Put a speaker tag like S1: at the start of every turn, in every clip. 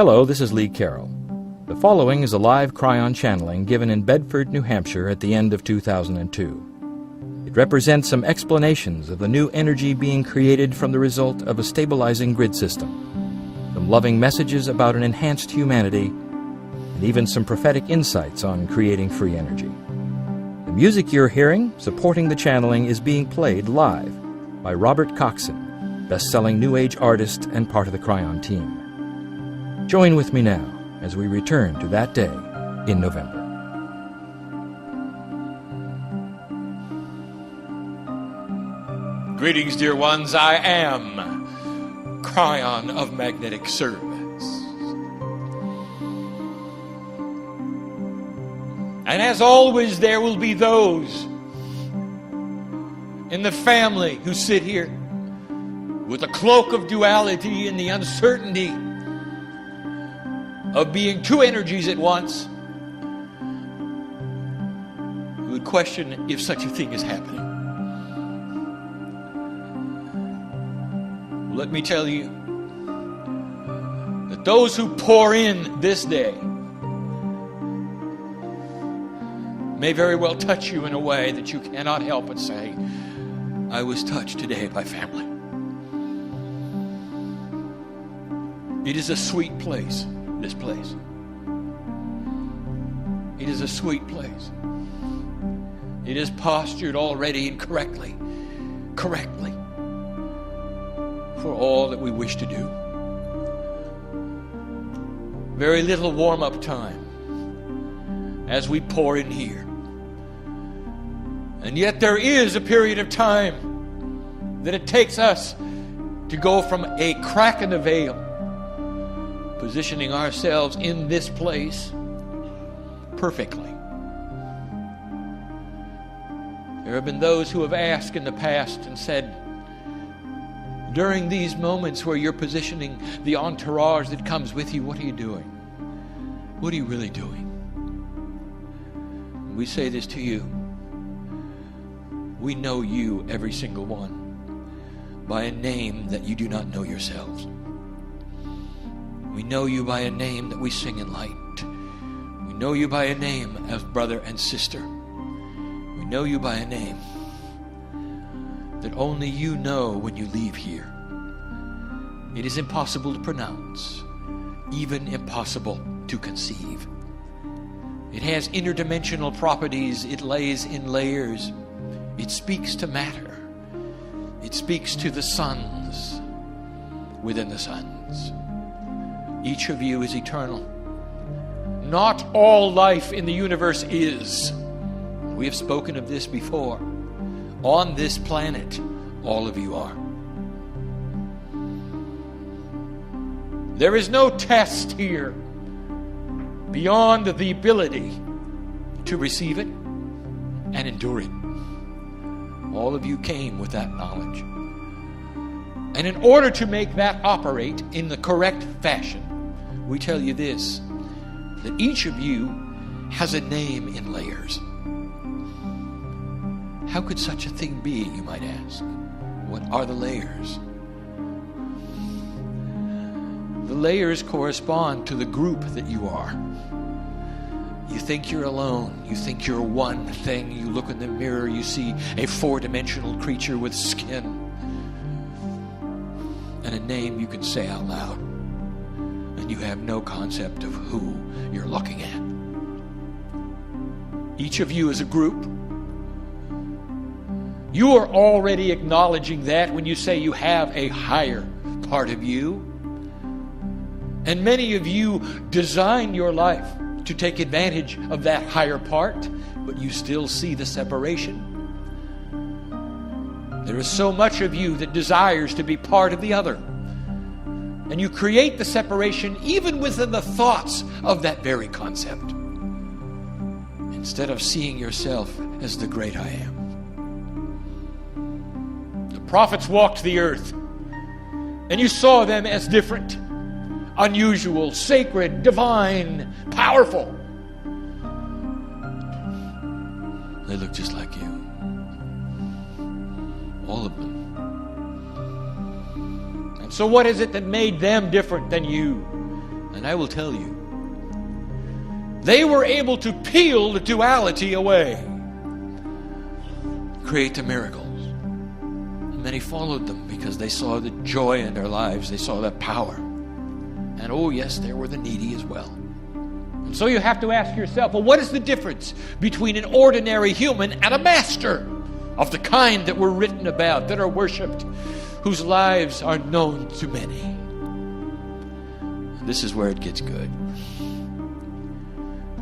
S1: Hello, this is Lee Carroll. The following is a live Kryon channeling given in Bedford, New Hampshire at the end of 2002. It represents some explanations of the new energy being created from the result of a stabilizing grid system, some loving messages about an enhanced humanity, and even some prophetic insights on creating free energy. The music you're hearing supporting the channeling is being played live by Robert Coxon, best-selling New Age artist and part of the Kryon team. Join with me now as we return to that day in November.
S2: Greetings, dear ones. I am Kryon of Magnetic Service. And as always, there will be those in the family who sit here with a cloak of duality and the uncertainty of being two energies at once, who would question if such a thing is happening. Let me tell you that those who pour in this day may very well touch you in a way that you cannot help but say, I was touched today by family. It is a sweet place, this place. It is a sweet place. It is postured already and correctly for all that we wish to do. Very little warm-up time as we pour in here. And yet there is a period of time that it takes us to go from a crack in the veil, positioning ourselves in this place perfectly. There have been those who have asked in the past and said, during these moments where you're positioning the entourage that comes with you, what are you doing? What are you really doing? We say this to you. We know you, every single one, by a name that you do not know yourselves. We know you by a name that we sing in light. We know you by a name as brother and sister. We know you by a name that only you know when you leave here. It is impossible to pronounce, even impossible to conceive. It has interdimensional properties. It lays in layers. It speaks to matter. It speaks to the suns within the suns. Each of you is eternal. Not all life in the universe is. We have spoken of this before. On this planet, all of you are. There is no test here beyond the ability to receive it and endure it. All of you came with that knowledge. And in order to make that operate in the correct fashion, we tell you this, that each of you has a name in layers. How could such a thing be, you might ask? What are the layers? The layers correspond to the group that you are. You think you're alone. You think you're one thing. You look in the mirror, you see a four-dimensional creature with skin and a name you can say out loud. And you have no concept of who you're looking at. Each of you is a group. You are already acknowledging that when you say you have a higher part of you. And many of you design your life to take advantage of that higher part, but you still see the separation. There is so much of you that desires to be part of the other. And you create the separation even within the thoughts of that very concept, instead of seeing yourself as the great I am. The prophets walked the earth, and you saw them as different, unusual, sacred, divine, powerful. They look just like you. All of them. And so what is it that made them different than you? And I will tell you, they were able to peel the duality away, create the miracles. And many followed them because they saw the joy in their lives. They saw the power. And oh yes, there were the needy as well. And so you have to ask yourself, well, what is the difference between an ordinary human and a master of the kind that we're written about, that are worshipped, whose lives are known to many? And this is where it gets good.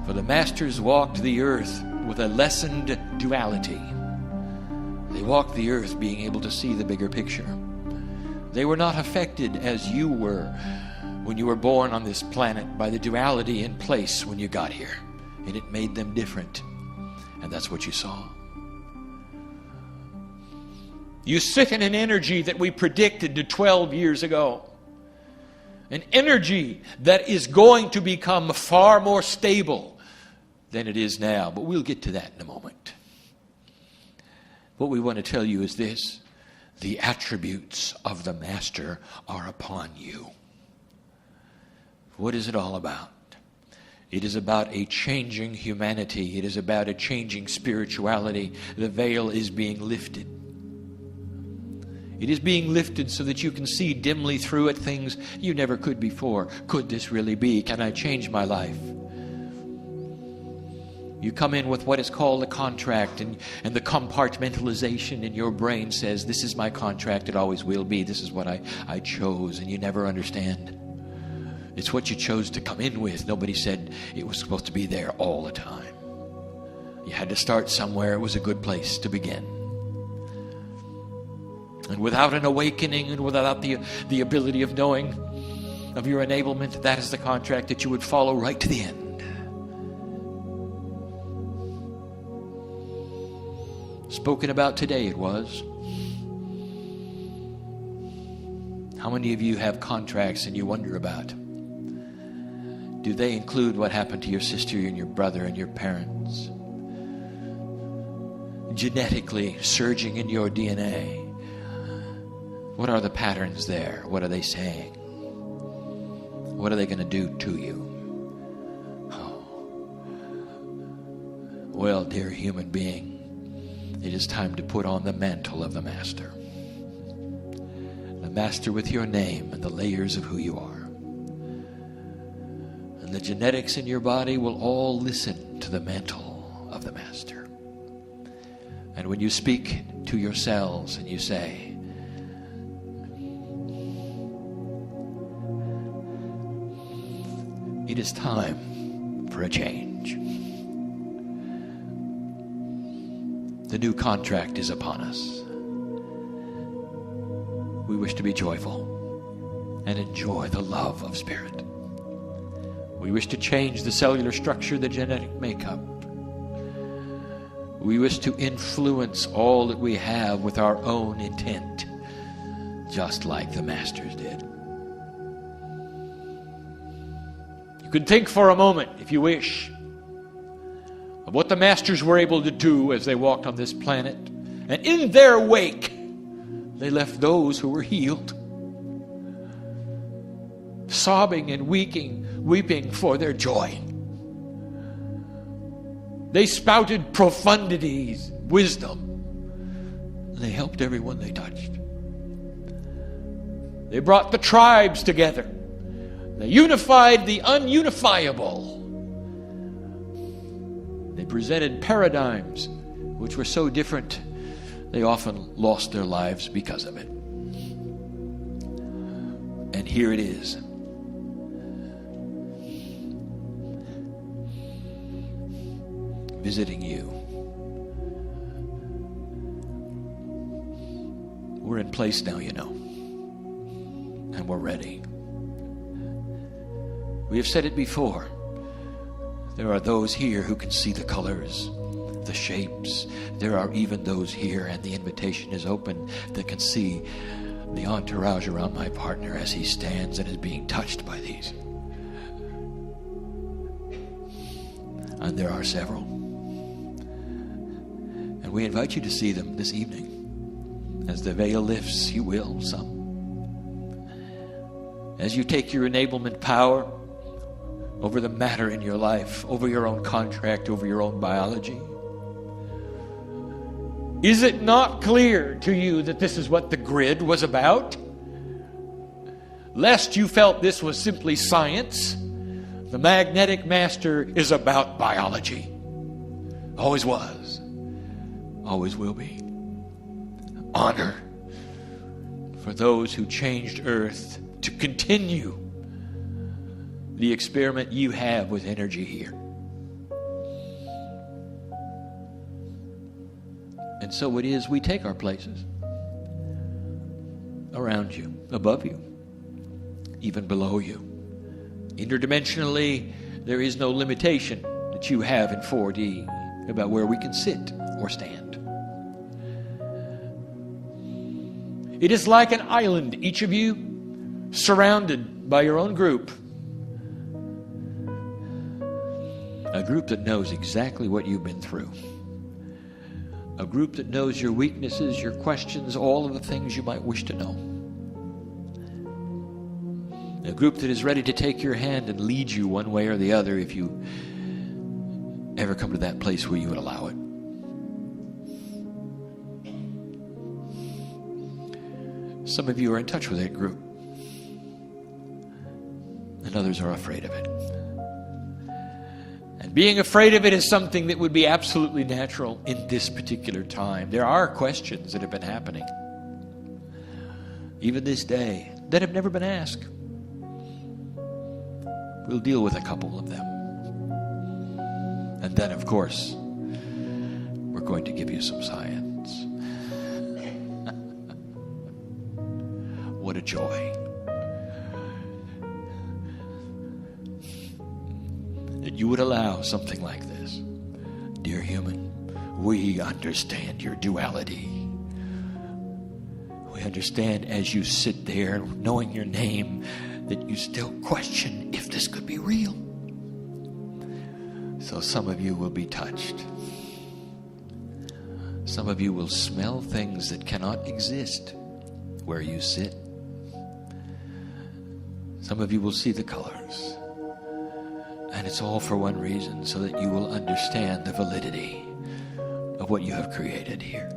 S2: For the masters walked the earth with a lessened duality. They walked the earth being able to see the bigger picture. They were not affected as you were when you were born on this planet by the duality in place when you got here. And it made them different. And that's what you saw. You sit in an energy that we predicted 12 years ago. An energy that is going to become far more stable than it is now. But we'll get to that in a moment. What we want to tell you is this: the attributes of the Master are upon you. What is it all about? It is about a changing humanity. It is about a changing spirituality. The veil is being lifted. It is being lifted so that you can see dimly through it things you never could before. Could this really be? Can I change my life? You come in with what is called a contract, and the compartmentalization in your brain says, this is my contract, it always will be. This is what I chose, and you never understand. It's what you chose to come in with. Nobody said it was supposed to be there all the time. You had to start somewhere. It was a good place to begin. And without an awakening and without the ability of knowing of your enablement, that is the contract that you would follow right to the end. Spoken about today it was. How many of you have contracts and you wonder about, do they include what happened to your sister and your brother and your parents? Genetically surging in your DNA. What are the patterns there? What are they saying? What are they going to do to you? Oh. Well, dear human being, it is time to put on the mantle of the Master. The Master with your name and the layers of who you are. And the genetics in your body will all listen to the mantle of the Master. And when you speak to your cells and you say, it is time for a change. The new contract is upon us. We wish to be joyful and enjoy the love of Spirit. We wish to change the cellular structure, the genetic makeup. We wish to influence all that we have with our own intent, just like the Masters did. You can think for a moment, if you wish, of what the Masters were able to do as they walked on this planet. And in their wake, they left those who were healed, sobbing and weeping for their joy. They spouted profundities, wisdom. They helped everyone they touched. They brought the tribes together. They unified the ununifiable. They presented paradigms which were so different, they often lost their lives because of it. And here it is. Visiting you. We're in place now, you know. And we're ready. We have said it before. There are those here who can see the colors, the shapes. There are even those here, and the invitation is open, that can see the entourage around my partner as he stands and is being touched by these. And there are several. And we invite you to see them this evening. As the veil lifts, you will, some. As you take your enablement power over the matter in your life, over your own contract, over your own biology? Is it not clear to you that this is what the grid was about? Lest you felt this was simply science, the magnetic master is about biology. Always was. Always will be. Honor for those who changed Earth to continue the experiment you have with energy here. And so it is we take our places around you, above you, even below you. Interdimensionally, there is no limitation that you have in 4D about where we can sit or stand. It is like an island, each of you surrounded by your own group. A group that knows exactly what you've been through. A group that knows your weaknesses, your questions, all of the things you might wish to know. A group that is ready to take your hand and lead you one way or the other if you ever come to that place where you would allow it. Some of you are in touch with that group, and others are afraid of it. And being afraid of it is something that would be absolutely natural in this particular time. There are questions that have been happening, even this day, that have never been asked. We'll deal with a couple of them. And then, of course, we're going to give you some science. What a joy. That you would allow something like this. Dear human, we understand your duality. We understand as you sit there knowing your name that you still question if this could be real. So some of you will be touched. Some of you will smell things that cannot exist where you sit. Some of you will see the colors. And it's all for one reason, so that you will understand the validity of what you have created here.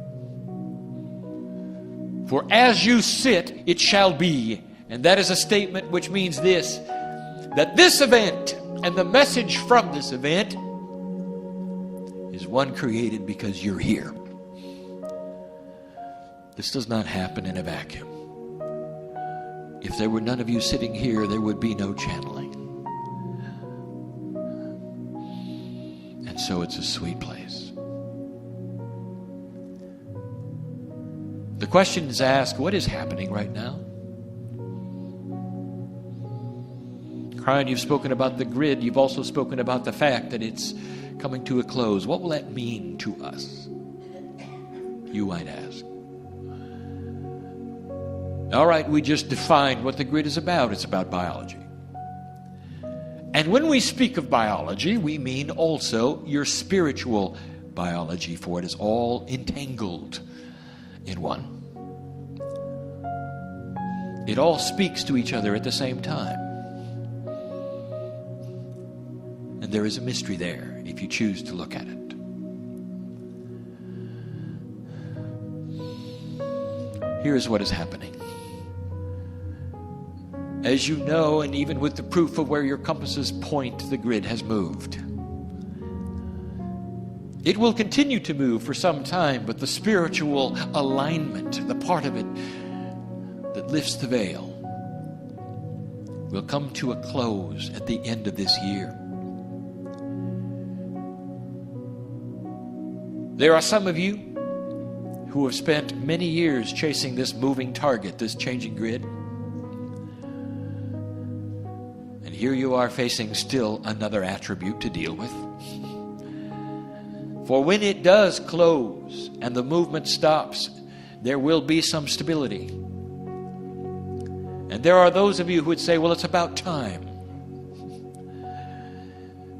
S2: For as you sit, it shall be. And that is a statement which means this, that this event and the message from this event is one created because you're here. This does not happen in a vacuum. If there were none of you sitting here, there would be no channeling. And so it's a sweet place. The question is asked, what is happening right now? Kryon, you've spoken about the grid. You've also spoken about the fact that it's coming to a close. What will that mean to us? You might ask. All right, we just defined what the grid is about. It's about biology. And when we speak of biology, we mean also your spiritual biology, for it is all entangled in one. It all speaks to each other at the same time. And there is a mystery there if you choose to look at it. Here's what is happening. As you know, and even with the proof of where your compasses point, the grid has moved. It will continue to move for some time, but the spiritual alignment, the part of it that lifts the veil, will come to a close at the end of this year. There are some of you who have spent many years chasing this moving target, this changing grid. And here you are facing still another attribute to deal with. For when it does close and the movement stops, there will be some stability. And there are those of you who would say, well, it's about time.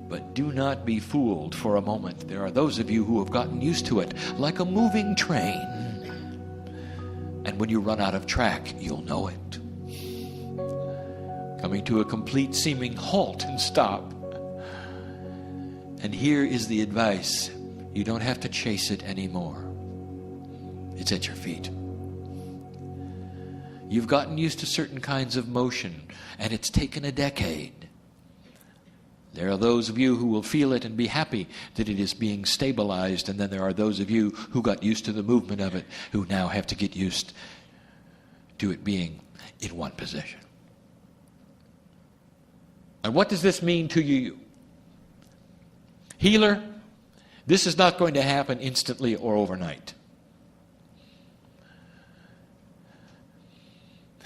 S2: But do not be fooled for a moment. There are those of you who have gotten used to it, like a moving train. And when you run out of track, you'll know it. coming to a complete seeming halt and stop. And here is the advice. You don't have to chase it anymore. It's at your feet. You've gotten used to certain kinds of motion, and it's taken a decade. There are those of you who will feel it and be happy that it is being stabilized, and then there are those of you who got used to the movement of it, who now have to get used to it being in one position. And what does this mean to you? Healer, this is not going to happen instantly or overnight.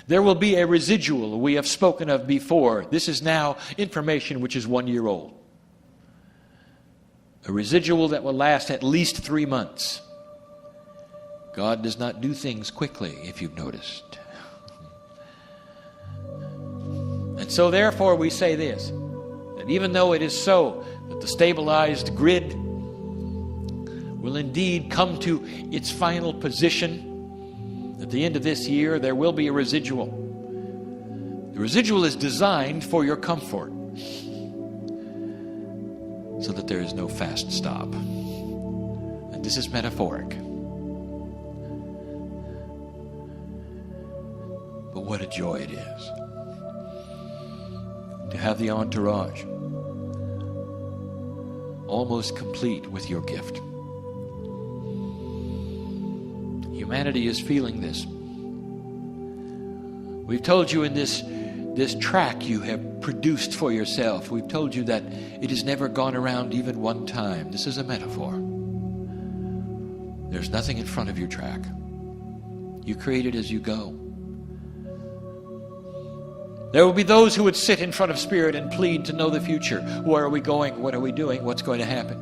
S2: There will be a residual we have spoken of before. This is now information which is 1 year old. A residual that will last at least 3 months. God does not do things quickly, if you've noticed. And so therefore we say this, that even though it is so that the stabilized grid will indeed come to its final position, at the end of this year, there will be a residual. The residual is designed for your comfort, so that there is no fast stop. And this is metaphoric. But what a joy it is to have the entourage almost complete with your gift. Humanity is feeling this. We've told you in this track you have produced for yourself, we've told you that it has never gone around even one time. This is a metaphor. There's nothing in front of your track. You create it as you go. There will be those who would sit in front of Spirit and plead to know the future. Where are we going? What are we doing? What's going to happen?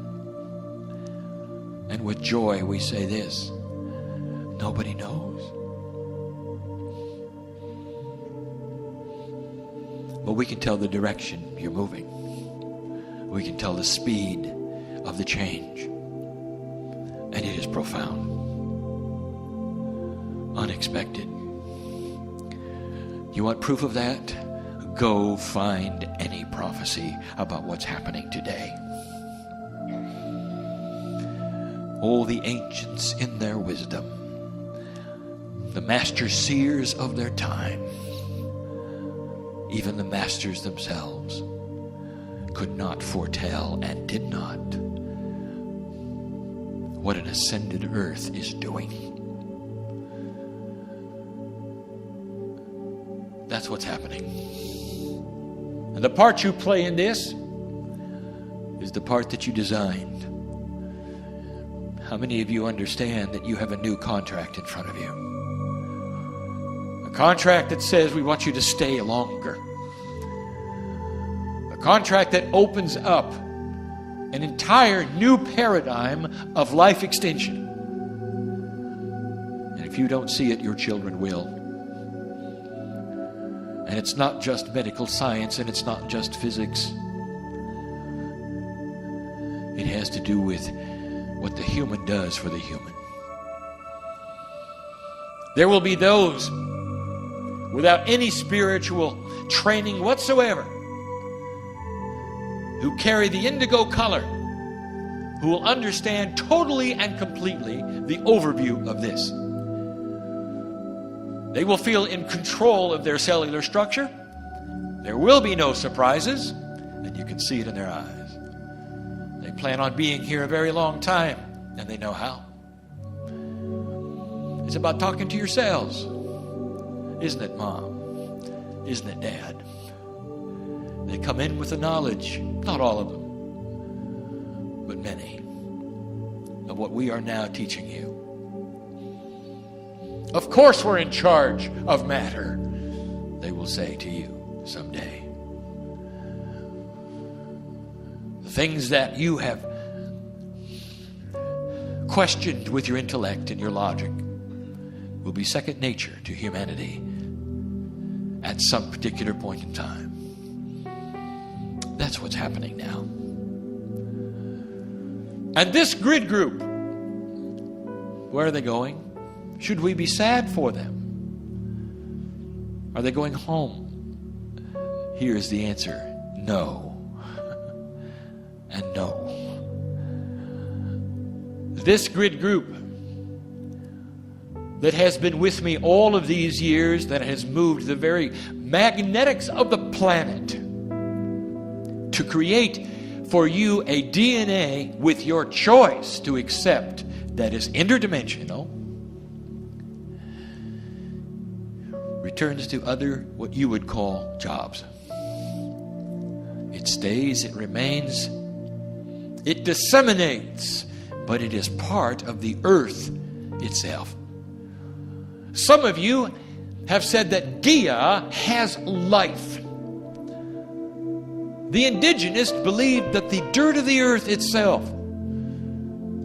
S2: And with joy we say this. Nobody knows. But we can tell the direction you're moving. We can tell the speed of the change. And it is profound. Unexpected. You want proof of that? Go find any prophecy about what's happening today. Oh, the ancients in their wisdom, the master seers of their time, even the masters themselves, could not foretell and did not what an ascended earth is doing. That's what's happening. And the part you play in this is the part that you designed. How many of you understand that you have a new contract in front of you? A contract that says we want you to stay longer. A contract that opens up an entire new paradigm of life extension. And if you don't see it, your children will. And it's not just medical science, and it's not just physics. It has to do with what the human does for the human. There will be those without any spiritual training whatsoever who carry the indigo color, who will understand totally and completely the overview of this. They will feel in control of their cellular structure. There will be no surprises, and you can see it in their eyes. They plan on being here a very long time, and they know how. It's about talking to yourselves. Isn't it, Mom? Isn't it, Dad? They come in with the knowledge, not all of them, but many, of what we are now teaching you. Of course we're in charge of matter, they will say to you someday. The things that you have questioned with your intellect and your logic will be second nature to humanity at some particular point in time. That's what's happening now. And this grid group, where are they going? Should we be sad for them? Are they going home? Here's the answer. No. And no. This grid group that has been with me all of these years, that has moved the very magnetics of the planet to create for you a DNA with your choice to accept that is interdimensional, returns to other what you would call jobs. It stays, it remains, it disseminates, but it is part of the earth itself. Some of you have said that Gaia has life. The indigenous believed that the dirt of the earth itself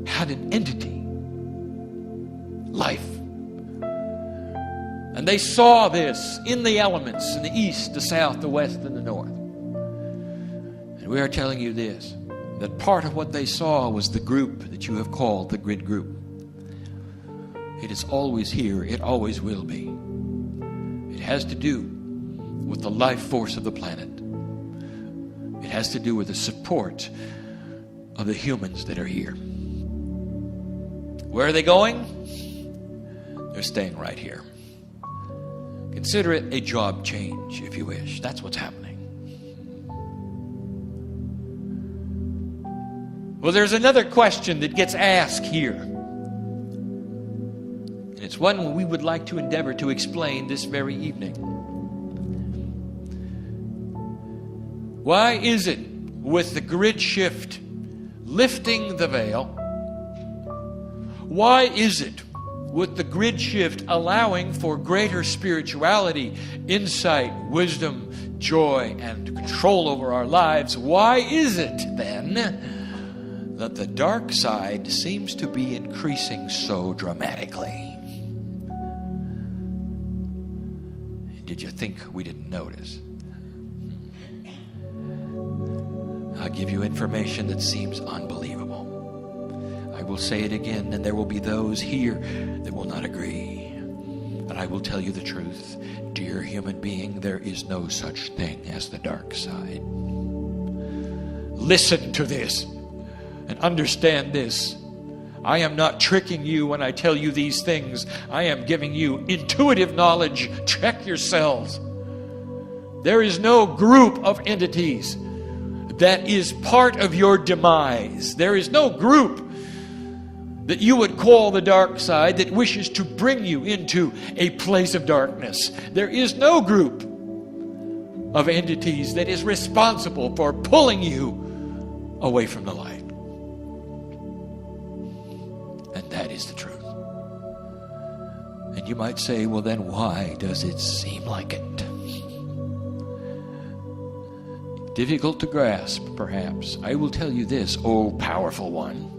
S2: had an entity, life. And they saw this in the elements, in the east, the south, the west, and the north. And we are telling you this, that part of what they saw was the group that you have called the grid group. It is always here. It always will be. It has to do with the life force of the planet. It has to do with the support of the humans that are here. Where are they going? They're staying right here. Consider it a job change, if you wish. That's what's happening. Well, there's another question that gets asked here. And it's one we would like to endeavor to explain this very evening. Why is it with the grid shift lifting the veil? Why is it with the grid shift allowing for greater spirituality, insight, wisdom, joy, and control over our lives? Why is it then that the dark side seems to be increasing so dramatically? Did you think we didn't notice? I'll give you information that seems unbelievable. I will say it again, and there will be those here that will not agree. But I will tell you the truth. Dear human being, there is no such thing as the dark side. Listen to this and understand this. I am not tricking you when I tell you these things. I am giving you intuitive knowledge. Check yourselves. There is no group of entities that is part of your demise. There is no group that you would call the dark side that wishes to bring you into a place of darkness. There is no group of entities that is responsible for pulling you away from the light. And that is the truth. And you might say, well, then why does it seem like it? Difficult to grasp, perhaps. I will tell you this, oh powerful one.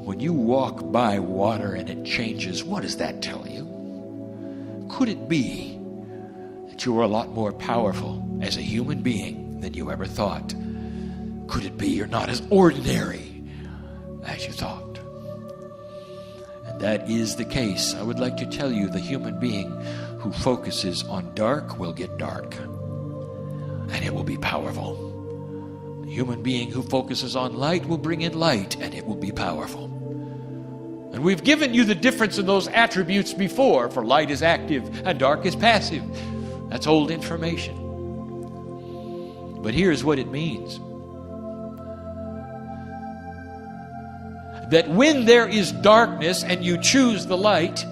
S2: When you walk by water and it changes, what does that tell you? Could it be that you are a lot more powerful as a human being than you ever thought? Could it be you're not as ordinary as you thought? And that is the case. I would like to tell you, the human being who focuses on dark will get dark. And it will be powerful. The human being who focuses on light will bring in light, and it will be powerful. And we've given you the difference in those attributes before, for light is active and dark is passive. That's old information. But here's what it means. That when there is darkness and you choose the light,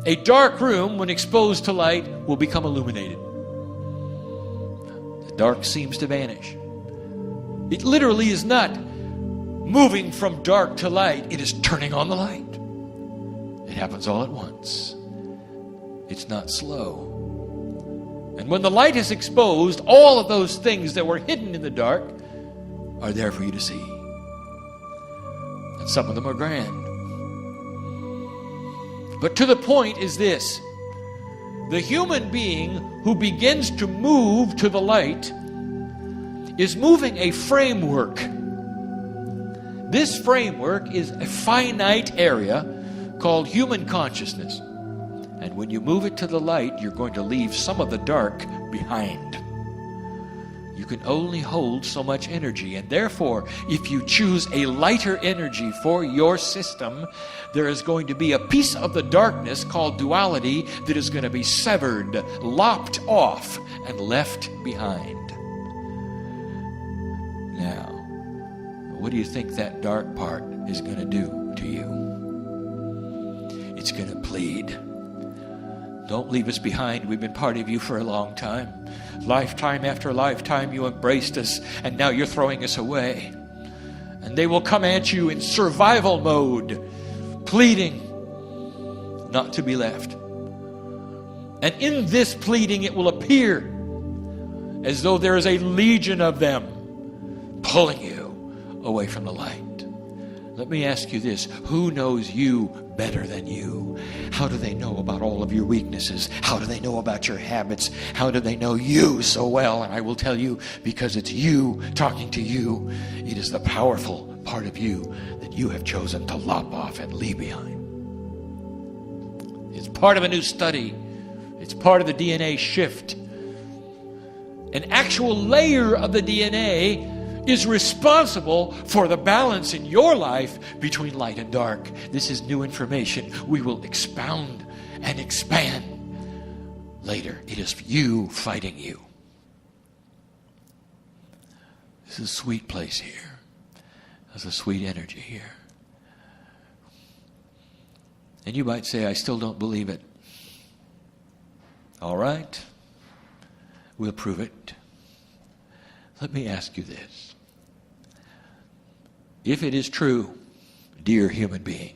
S2: a dark room, when exposed to light, will become illuminated. Dark seems to vanish. It literally is not moving from dark to light. It is turning on the light. It happens all at once. It's not slow. And when the light is exposed, all of those things that were hidden in the dark are there for you to see. And some of them are grand. But to the point is this. The human being who begins to move to the light is moving a framework. This framework is a finite area called human consciousness. And when you move it to the light, you're going to leave some of the dark behind. You can only hold so much energy, and therefore, if you choose a lighter energy for your system, there is going to be a piece of the darkness called duality that is going to be severed, lopped off, and left behind. Now, what do you think that dark part is going to do to you? It's going to plead. Don't leave us behind. We've been part of you for a long time. Lifetime after lifetime, you embraced us, and now you're throwing us away. And they will come at you in survival mode, pleading not to be left. And in this pleading, it will appear as though there is a legion of them pulling you away from the light. Let me ask you this. Who knows you better than you? How do they know about all of your weaknesses? How do they know about your habits? How do they know you so well? And I will tell you, because it's you talking to you. It is the powerful part of you that you have chosen to lop off and leave behind. It's part of a new study. It's part of the DNA shift. An actual layer of the DNA is responsible for the balance in your life between light and dark. This is new information. We will expound and expand later. It is you fighting you. This is a sweet place here. There's a sweet energy here. And you might say, I still don't believe it. All right. We'll prove it. Let me ask you this. If it is true, dear human being,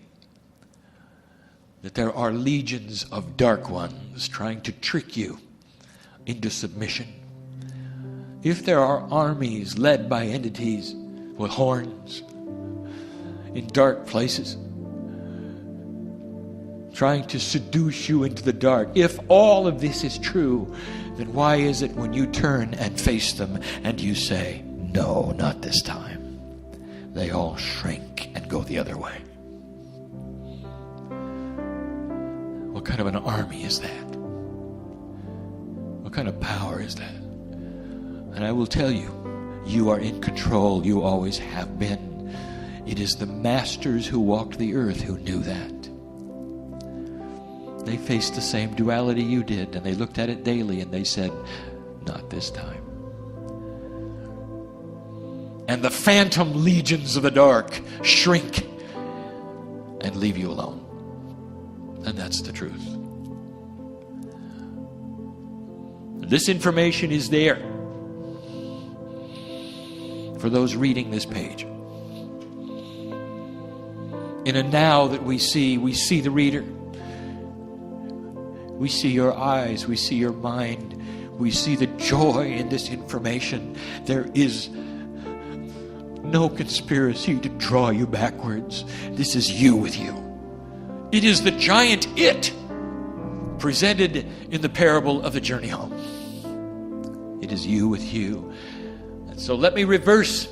S2: that there are legions of dark ones trying to trick you into submission, if there are armies led by entities with horns in dark places trying to seduce you into the dark, if all of this is true, then why is it when you turn and face them and you say, no, not this time, they all shrink and go the other way? What kind of an army is that? What kind of power is that? And I will tell you, you are in control. You always have been. It is the masters who walked the earth who knew that. They faced the same duality you did, and they looked at it daily, and they said, not this time. And the phantom legions of the dark shrink and leave you alone. And that's the truth. This information is there for those reading this page. In a now that we see the reader. We see your eyes, we see your mind, we see the joy in this information. There is no conspiracy to draw you backwards. This is you with you. It is the giant it presented in the parable of the journey home. It is you with you. And so let me reverse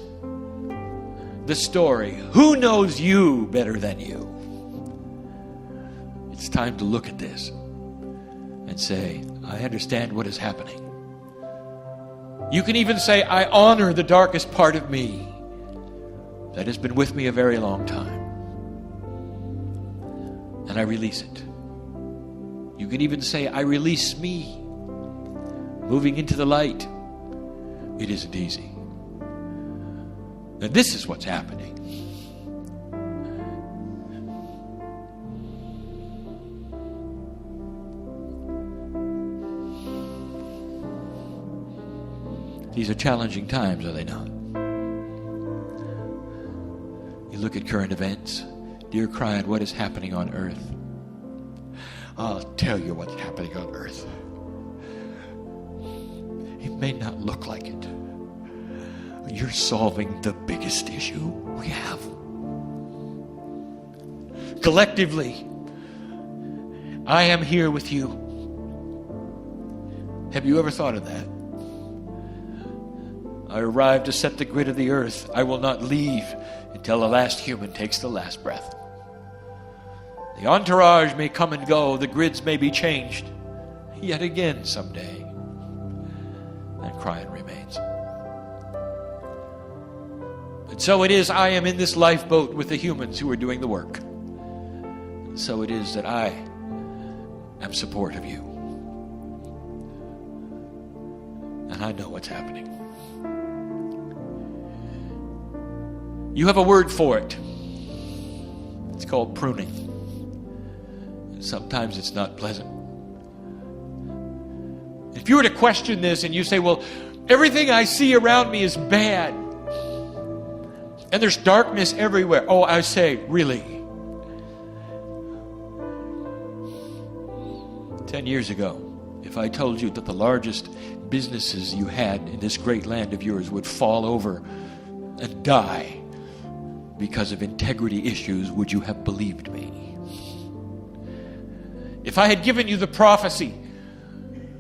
S2: the story. Who knows you better than you? It's time to look at this and say, I understand what is happening. You can even say, I honor the darkest part of me that has been with me a very long time. And I release it. You can even say, I release me. Moving into the light. It isn't easy. And this is what's happening. These are challenging times, are they not? You look at current events. Dear Kryon, what is happening on earth? I'll tell you what's happening on earth. It may not look like it. You're solving the biggest issue we have. Collectively, I am here with you. Have you ever thought of that? I arrived to set the grid of the earth. I will not leave until the last human takes the last breath. The entourage may come and go. The grids may be changed yet again someday. and Kryon remains. And so it is I am in this lifeboat with the humans who are doing the work. And so it is that I am support of you. And I know what's happening. You have a word for it. It's called pruning. And sometimes it's not pleasant. If you were to question this and you say, well, everything I see around me is bad, and there's darkness everywhere. Oh, I say, really? 10 years ago, if I told you that the largest businesses you had in this great land of yours would fall over and die because of integrity issues, would you have believed me? If I had given you the prophecy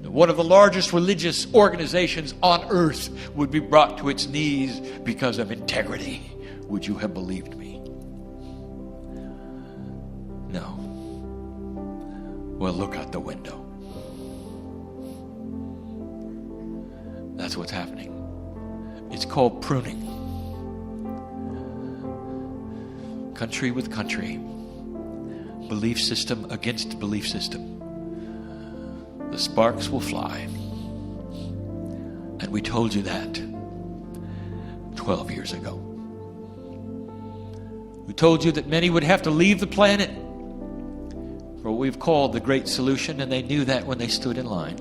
S2: that one of the largest religious organizations on earth would be brought to its knees because of integrity, would you have believed me? No. Well, look out the window. That's what's happening. It's called pruning. Country with country. Belief system against belief system. The sparks will fly. And we told you that 12 years ago. We told you that many would have to leave the planet for what we've called the Great Solution, and they knew that when they stood in line.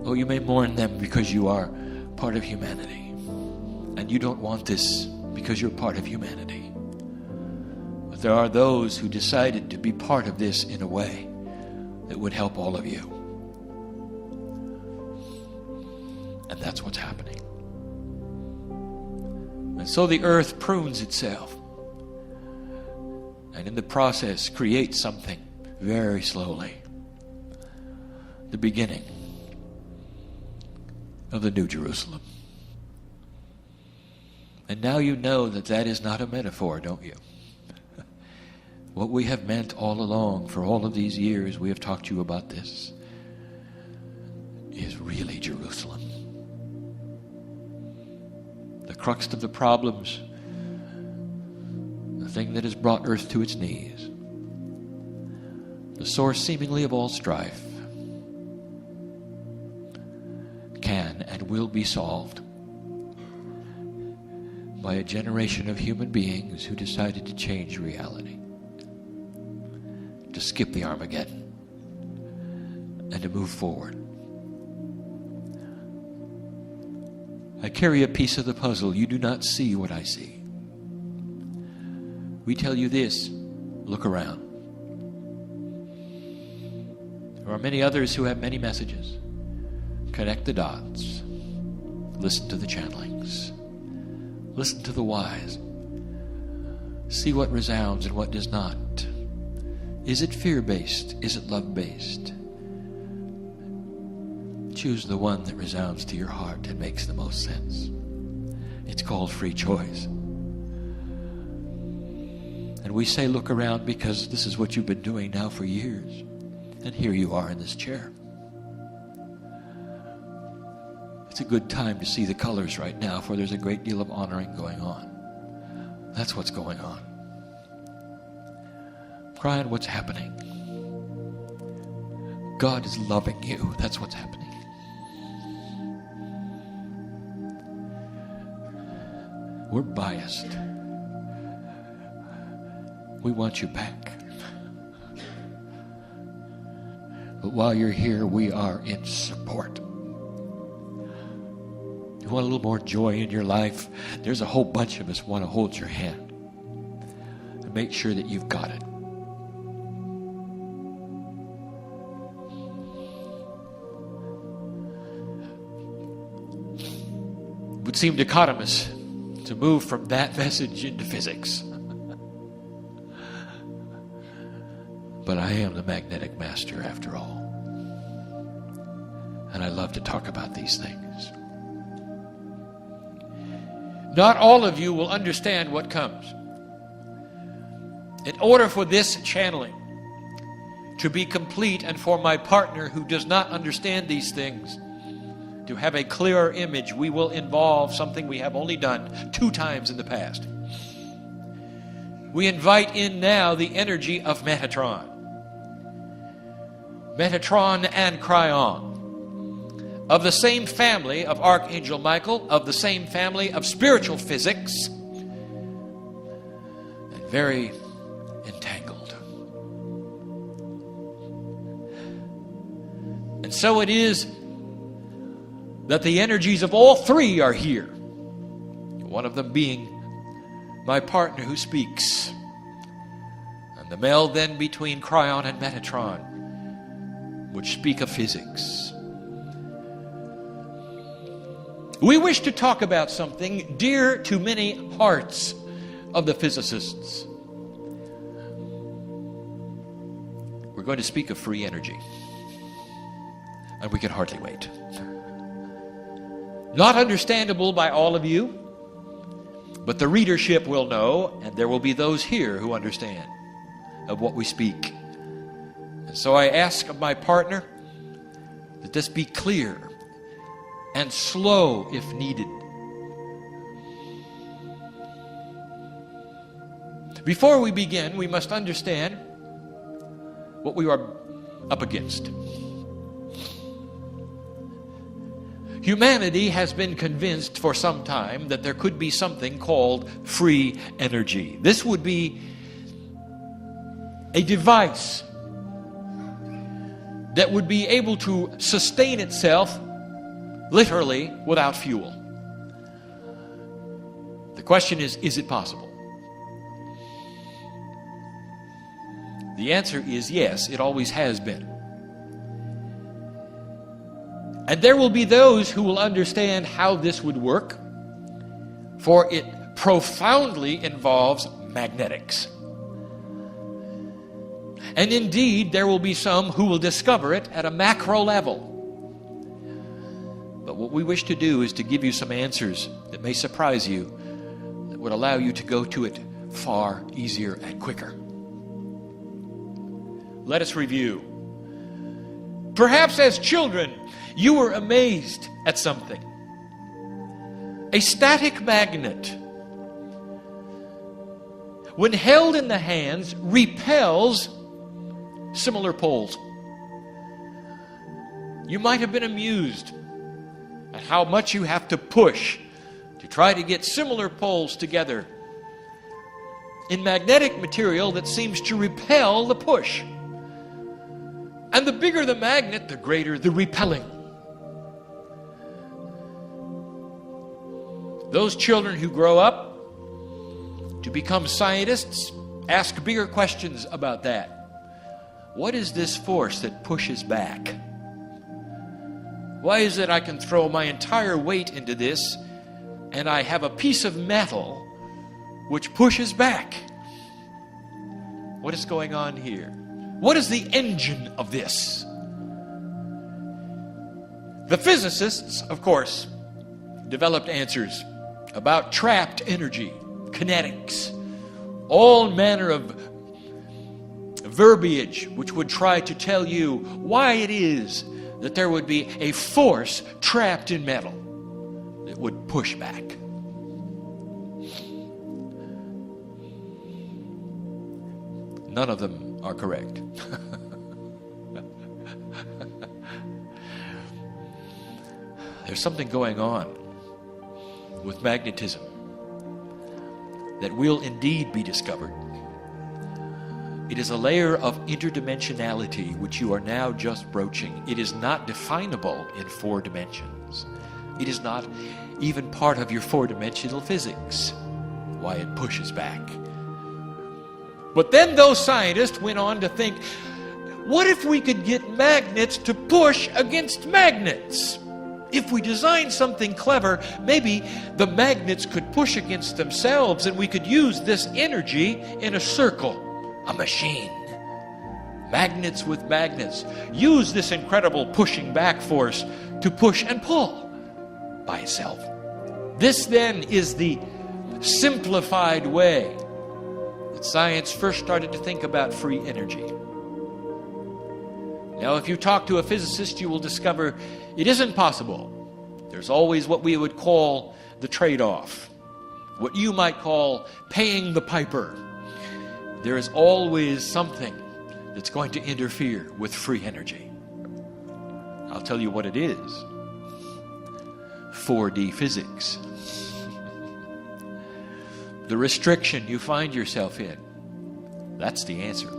S2: Oh, you may mourn them because you are part of humanity. And you don't want this because you're part of humanity. But there are those who decided to be part of this in a way that would help all of you. And that's what's happening. And so the earth prunes itself. And in the process creates something very slowly. The beginning of the New Jerusalem. And now you know that that is not a metaphor, don't you? What we have meant all along, for all of these years we have talked to you about this, is really Jerusalem. The crux of the problems, the thing that has brought earth to its knees, the source seemingly of all strife, can and will be solved by a generation of human beings who decided to change reality, to skip the Armageddon, and to move forward. I carry a piece of the puzzle. You do not see what I see. We tell you this, look around. There are many others who have many messages. Connect the dots. Listen to the channelings. Listen to the wise. See what resounds and what does not. Is it fear-based? Is it love-based? Choose the one that resounds to your heart and makes the most sense. It's called free choice. And we say look around because this is what you've been doing now for years. And here you are in this chair. It's a good time to see the colors right now, for there's a great deal of honoring going on. That's what's going on. Kryon, what's happening? God is loving you. That's what's happening. We're biased. We want you back. But while you're here, we are in support. You want a little more joy in your life? There's a whole bunch of us want to hold your hand and make sure that you've got it. It would seem dichotomous to move from that message into physics. But I am the magnetic master after all. And I love to talk about these things. Not all of you will understand what comes. In order for this channeling to be complete and for my partner who does not understand these things to have a clearer image, we will involve something we have only done 2 times in the past. We invite in now the energy of Metatron. Metatron and Kryon, of the same family of Archangel Michael, of the same family of spiritual physics, and very entangled. And so it is that the energies of all 3 are here. One of them being my partner who speaks. And the meld then between Kryon and Metatron, which speak of physics. We wish to talk about something dear to many hearts of the physicists. We're going to speak of free energy. And we can hardly wait. Not understandable by all of you, but the readership will know, and there will be those here who understand of what we speak. And so I ask of my partner that this be clear and slow if needed. Before we begin, we must understand what we are up against. Humanity has been convinced for some time that there could be something called free energy. This would be a device that would be able to sustain itself literally without fuel. The question is it possible? The answer is yes, it always has been. And there will be those who will understand how this would work, for it profoundly involves magnetics. And indeed, there will be some who will discover it at a macro level. But what we wish to do is to give you some answers that may surprise you, that would allow you to go to it far easier and quicker. Let us review. Perhaps as children, you were amazed at something. A static magnet, when held in the hands, repels similar poles. You might have been amused at how much you have to push to try to get similar poles together in magnetic material that seems to repel the push. And the bigger the magnet, the greater the repelling. Those children who grow up to become scientists ask bigger questions about that. What is this force that pushes back? Why is it I can throw my entire weight into this and I have a piece of metal which pushes back? What is going on here? What is the engine of this? The physicists, of course, developed answers about trapped energy, kinetics, all manner of verbiage which would try to tell you why it is that there would be a force trapped in metal that would push back. None of them are correct. There's something going on with magnetism that will indeed be discovered. It is a layer of interdimensionality which you are now just broaching. It is not definable in 4 dimensions. It is not even part of your 4-dimensional physics, why it pushes back. But then those scientists went on to think, what if we could get magnets to push against magnets? If we design something clever, maybe the magnets could push against themselves and we could use this energy in a circle, a machine. Magnets with magnets. Use this incredible pushing back force to push and pull by itself. This then is the simplified way that science first started to think about free energy. Now, if you talk to a physicist, you will discover it isn't possible There's always what we would call the trade-off, what you might call paying the piper. There is always something that's going to interfere with free energy. I'll tell you what it is. 4D physics. The restriction you find yourself in. That's the answer.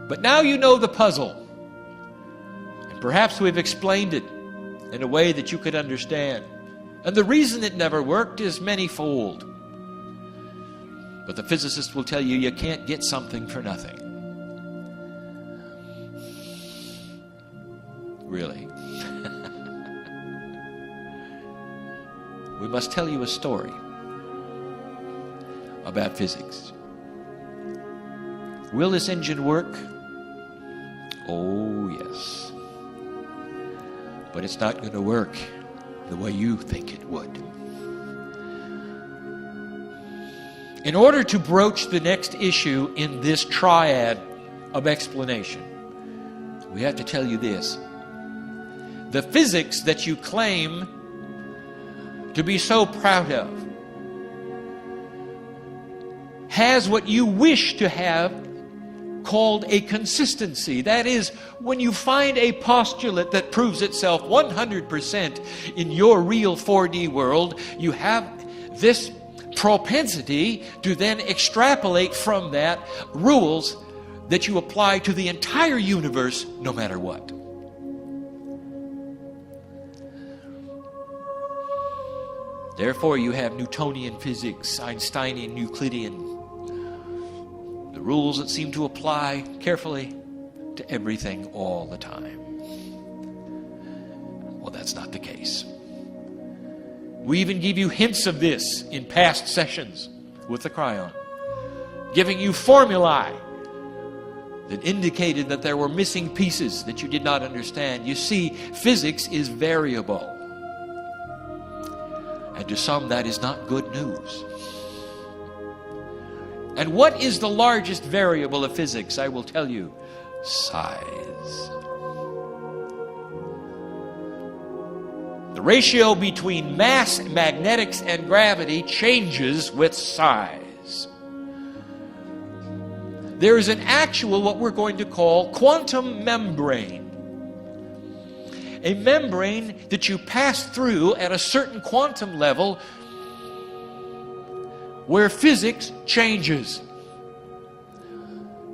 S2: But now you know the puzzle. And perhaps we've explained it in a way that you could understand. And the reason it never worked is manyfold. But the physicist will tell you you can't get something for nothing. Really. We must tell you a story about physics. Will this engine work? Oh, yes. But it's not going to work the way you think it would. In order to broach the next issue in this triad of explanation, we have to tell you this. The physics that you claim to be so proud of has what you wish to have called a consistency. That is, when you find a postulate that proves itself 100% in your real 4D world, you have this propensity to then extrapolate from that rules that you apply to the entire universe no matter what. Therefore, you have Newtonian physics, Einsteinian, Euclidean, the rules that seem to apply carefully to everything all the time. Well, that's not the case. We even give you hints of this in past sessions with the Kryon, giving you formulae that indicated that there were missing pieces that you did not understand. You see, physics is variable. And to some, that is not good news. And what is the largest variable of physics? I will tell you, size. The ratio between mass, magnetics, and gravity changes with size. There is an actual, what we're going to call, quantum membrane. A membrane that you pass through at a certain quantum level where physics changes.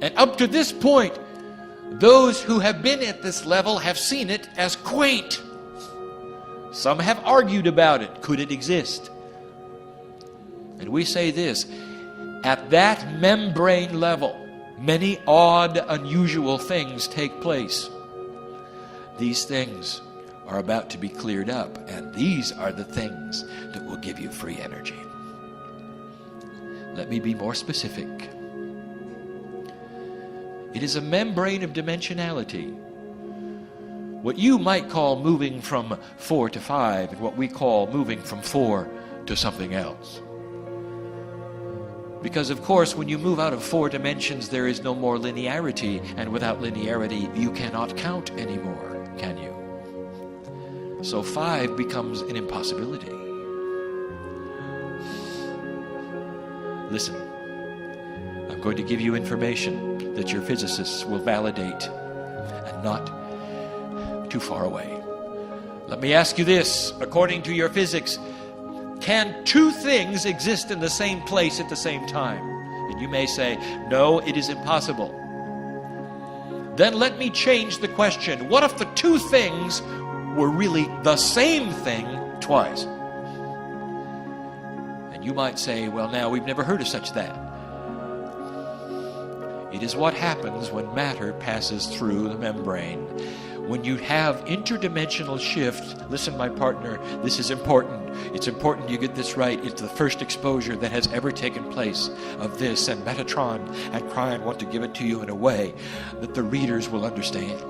S2: And up to this point, those who have been at this level have seen it as quaint. Some have argued about it. Could it exist? And we say this, at that membrane level, many odd, unusual things take place. These things are about to be cleared up, and these are the things that will give you free energy. Let me be more specific. It is a membrane of dimensionality. What you might call moving from 4 to 5, and what we call moving from 4 to something else. Because, of course, when you move out of 4 dimensions, there is no more linearity, and without linearity, you cannot count anymore, can you? So 5 becomes an impossibility. Listen, I'm going to give you information that your physicists will validate, and not too far away. Let me ask you this, according to your physics, can two things exist in the same place at the same time? And you may say, no, it is impossible. Then let me change the question. What if the two things were really the same thing twice? And you might say, well, now we've never heard of such that. It is what happens when matter passes through the membrane. When you have interdimensional shift, listen, my partner, this is important. It's important you get this right. It's the first exposure that has ever taken place of this, and Metatron and Kryon want to give it to you in a way that the readers will understand.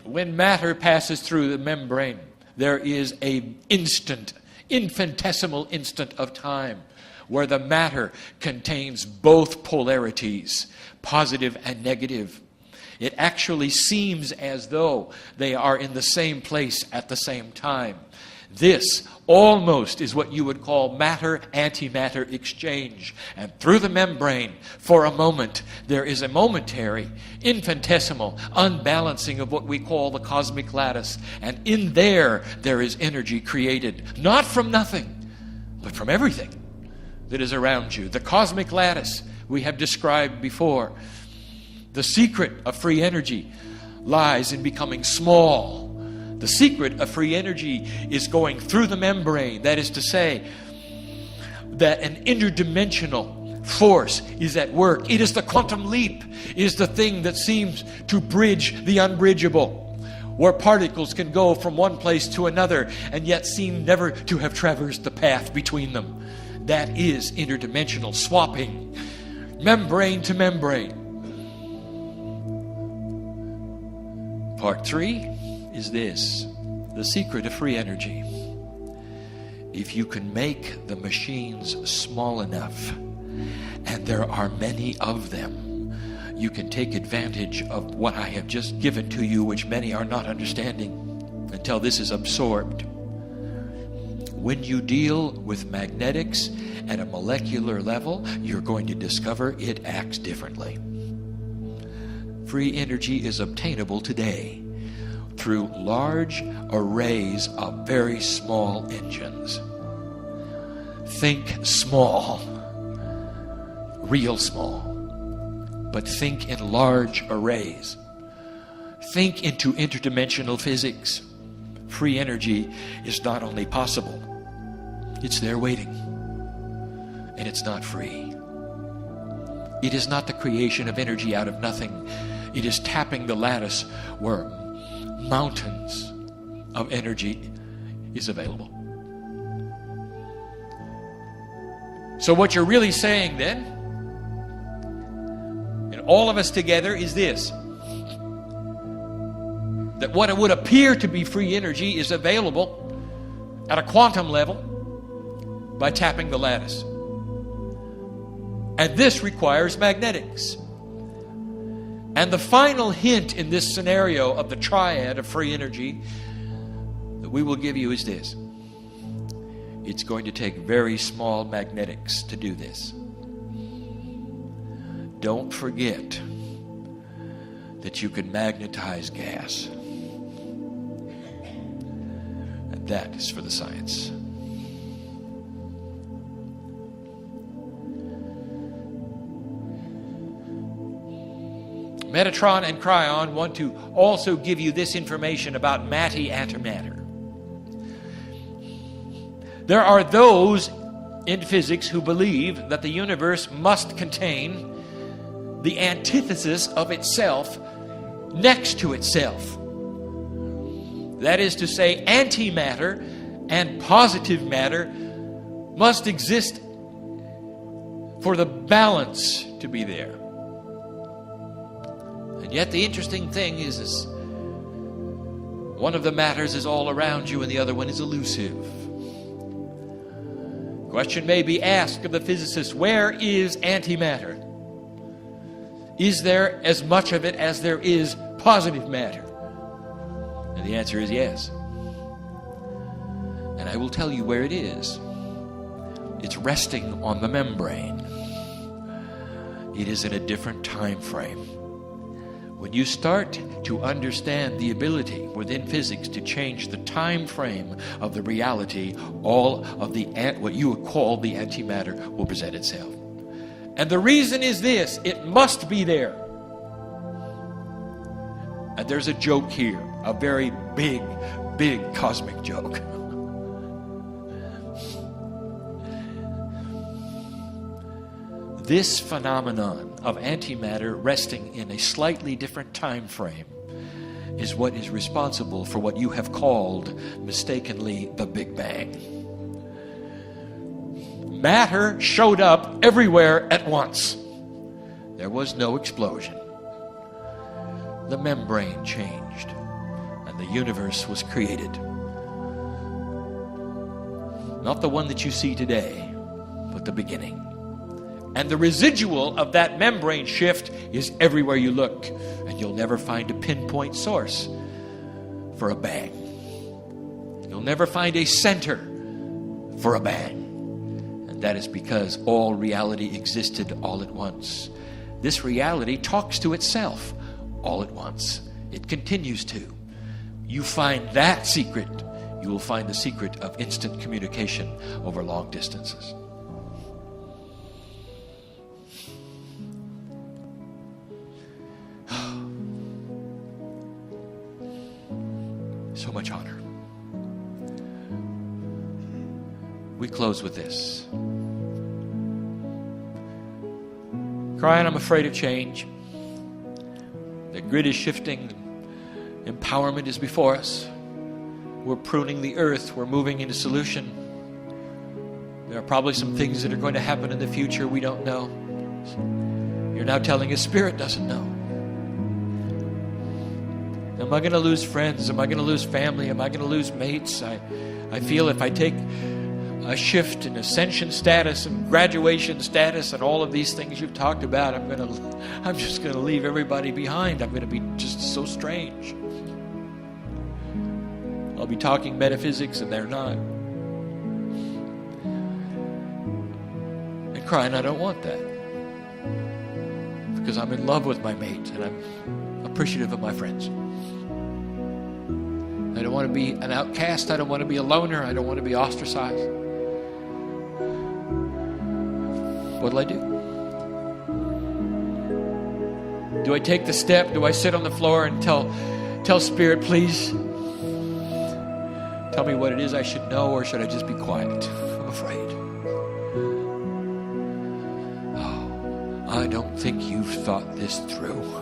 S2: When matter passes through the membrane, there is an infinitesimal instant of time where the matter contains both polarities, positive and negative. It actually seems as though they are in the same place at the same time. This almost is what you would call matter-antimatter exchange. And through the membrane, for a moment, there is a momentary, infinitesimal unbalancing of what we call the cosmic lattice. And in there is energy created, not from nothing, but from everything that is around you. The cosmic lattice we have described before. The secret of free energy lies in becoming small. The secret of free energy is going through the membrane. That is to say, that an interdimensional force is at work. It is the quantum leap. It is the thing that seems to bridge the unbridgeable, where particles can go from one place to another and yet seem never to have traversed the path between them. That is interdimensional swapping, membrane to membrane. Part 3 is this: the secret of free energy. If you can make the machines small enough, and there are many of them, you can take advantage of what I have just given to you, which many are not understanding until this is absorbed. When you deal with magnetics at a molecular level, you're going to discover it acts differently. Free energy is obtainable today through large arrays of very small engines. Think small, real small, but think in large arrays. Think into interdimensional physics. Free energy is not only possible, it's there waiting. And it's not free. It is not the creation of energy out of nothing. It is tapping the lattice where mountains of energy is available. So what you're really saying then, and all of us together, is this: that what it would appear to be free energy is available at a quantum level by tapping the lattice. And this requires magnetics. And the final hint in this scenario of the triad of free energy that we will give you is this: it's going to take very small magnetics to do this. Don't forget that you can magnetize gas. And that is for the science. Metatron and Kryon want to also give you this information about antimatter. There are those in physics who believe that the universe must contain the antithesis of itself next to itself. That is to say, antimatter and positive matter must exist for the balance to be there. And yet the interesting thing is one of the matters is all around you and the other one is elusive. Question may be asked of the physicist: where is antimatter? Is there as much of it as there is positive matter? And the answer is yes. And I will tell you where it is. It's resting on the membrane. It is in a different time frame. When you start to understand the ability within physics to change the time frame of the reality, all of the what you would call the antimatter will present itself. And the reason is this: it must be there. And there's a joke here, a very big, big cosmic joke. This phenomenon of antimatter resting in a slightly different time frame is what is responsible for what you have called mistakenly the Big Bang. Matter showed up everywhere at once. There was no explosion. The membrane changed and the universe was created. Not the one that you see today, but the beginning. And the residual of that membrane shift is everywhere you look. And you'll never find a pinpoint source for a bang. You'll never find a center for a bang. And that is because all reality existed all at once. This reality talks to itself all at once. It continues to. You find that secret, you will find the secret of instant communication over long distances. So much honor. We close with this. Kryon, I'm afraid of change. The grid is shifting. Empowerment is before us. We're pruning the earth. We're moving into solution. There are probably some things that are going to happen in the future we don't know. You're now telling us Spirit doesn't know. Am I going to lose friends? Am I going to lose family? Am I going to lose mates? I feel if I take a shift in ascension status and graduation status and all of these things you've talked about, I'm just going to leave everybody behind. I'm going to be just so strange. I'll be talking metaphysics and they're not. And Kryon, I don't want that. Because I'm in love with my mate and I'm appreciative of my friends. I don't want to be an outcast. I don't want to be a loner. I don't want to be ostracized. What'll I do? Do I take the step? Do I sit on the floor and tell Spirit, please tell me what it is I should know, or should I just be quiet? I'm afraid. Oh, I don't think you've thought this through.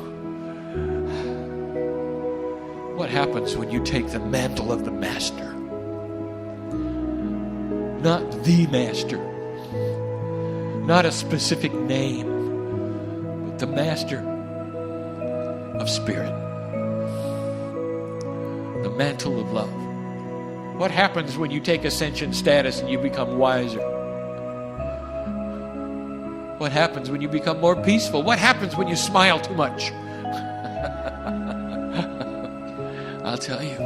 S2: What happens when you take the mantle of the master? Not the master, not a specific name, but the master of spirit, the mantle of love. What happens when you take ascension status and you become wiser? What happens when you become more peaceful? What happens when you smile too much? I'll tell you,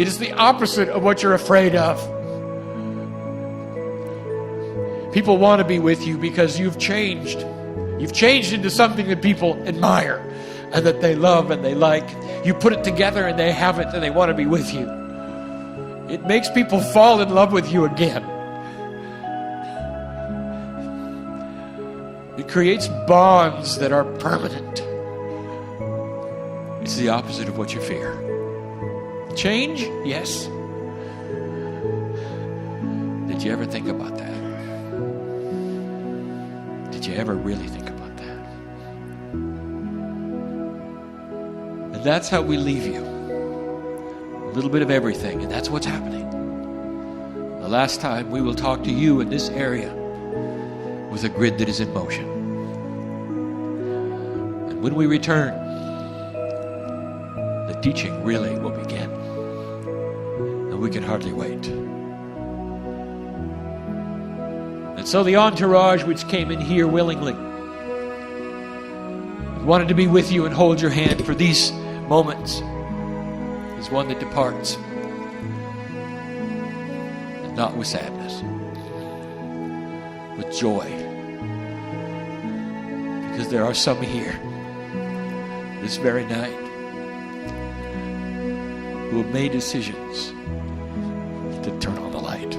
S2: it is the opposite of what you're afraid of. People want to be with you because you've changed. You've changed into something that people admire and that they love and they like. You put it together and they have it and they want to be with you. It makes people fall in love with you again. It creates bonds that are permanent. It's the opposite of what you fear. Change? Yes. Did you ever think about that? Did you ever really think about that? And that's how we leave you. A little bit of everything, and that's what's happening. The last time we will talk to you in this area with a grid that is in motion. And when we return, the teaching really will begin. And we can hardly wait. And so the entourage which came in here willingly wanted to be with you and hold your hand for these moments is one that departs, and not with sadness, with joy. Because there are some here this very night who have made decisions to turn on the light.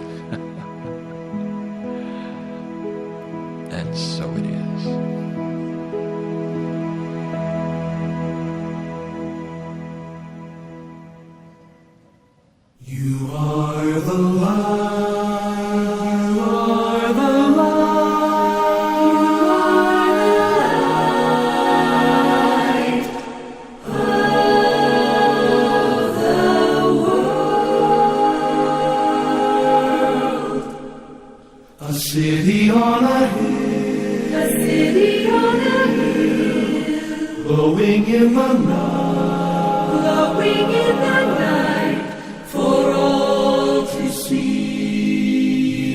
S2: And so it is.
S3: You are the light. You are the light. You are the world. A city on a hill.
S4: A city on a hill.
S3: Glowing in the night.
S4: Glowing in the night. For all to see.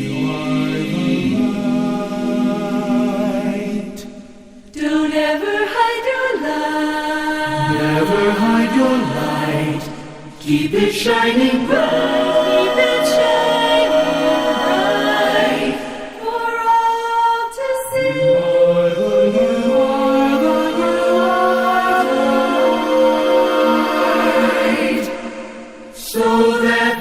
S3: You are the light.
S4: Don't ever hide your light.
S3: Keep it shining bright.
S4: Keep it shining bright for all to see.
S3: So that